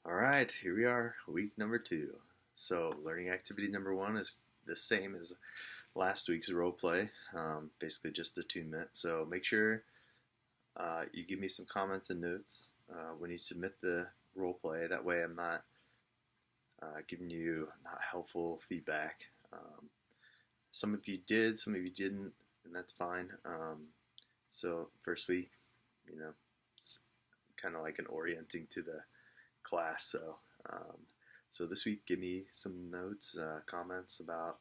All right, here we are, week number 2. So, learning activity number 1 is the same as last week's role play, basically just attunement. So, make sure you give me some comments and notes when you submit the role play. That way, I'm not giving you not helpful feedback. Some of you did, some of you didn't, and that's fine. So, first week, it's kind of like an orienting to the class. So this week, give me some notes, comments about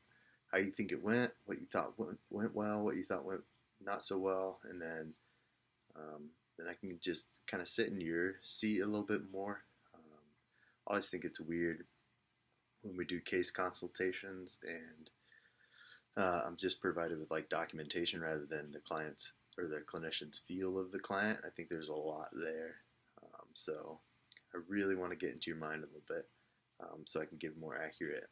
how you think it went, what you thought went well, what you thought went not so well, and then I can just kind of sit in your seat a little bit more. I always think it's weird when we do case consultations and I'm just provided with like documentation rather than the client's or the clinician's feel of the client. I think there's a lot there. So I really want to get into your mind a little bit so I can give more accurate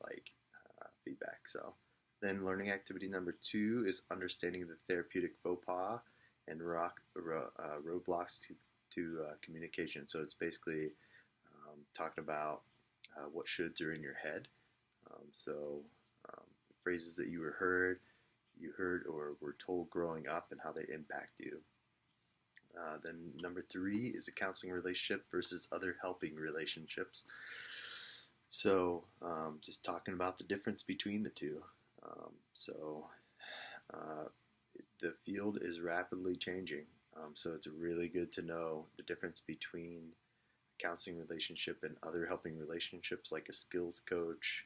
feedback. So then learning activity number 2 is understanding the therapeutic faux pas and roadblocks to communication. So it's basically talking about what shoulds are in your head. Phrases that you heard or were told growing up and how they impact you. Then number 3 is a counseling relationship versus other helping relationships. So just talking about the difference between the two. The field is rapidly changing. So it's really good to know the difference between a counseling relationship and other helping relationships like a skills coach.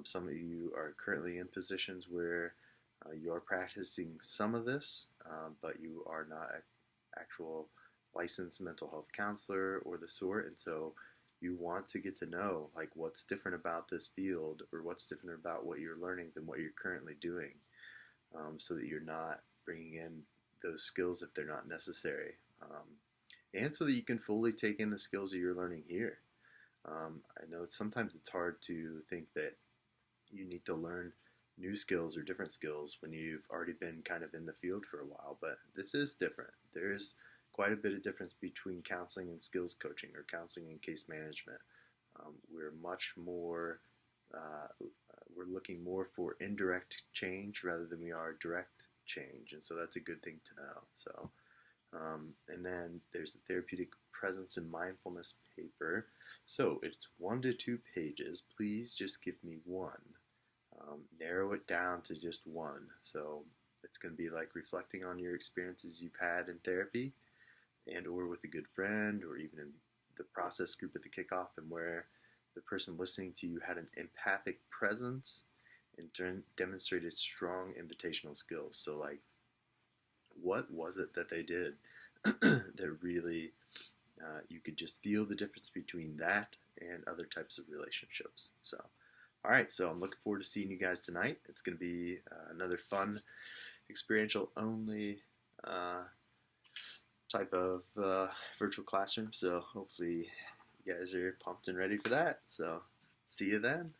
Some of you are currently in positions where you are practicing some of this, but you are not actual licensed mental health counselor or the sort, and so you want to get to know like what's different about this field or what's different about what you're learning than what you're currently doing, so that you're not bringing in those skills if they're not necessary, and so that you can fully take in the skills that you're learning here. I know sometimes it's hard to think that you need to learn new skills or different skills when you've already been kind of in the field for a while, but this is different. There's quite a bit of difference between counseling and skills coaching or counseling and case management. We're much more, we're looking more for indirect change rather than we are direct change, and so that's a good thing to know. So, and then there's the therapeutic presence and mindfulness paper. So it's 1 to 2 pages. Please just give me one. Narrow it down to just one. So it's going to be like reflecting on your experiences you've had in therapy and or with a good friend or even in the process group at the kickoff, and where the person listening to you had an empathic presence and demonstrated strong invitational skills. So like, what was it that they did that really you could just feel the difference between that and other types of relationships. So all right, so I'm looking forward to seeing you guys tonight. It's going to be another fun, experiential only type of virtual classroom. So hopefully you guys are pumped and ready for that. So see you then.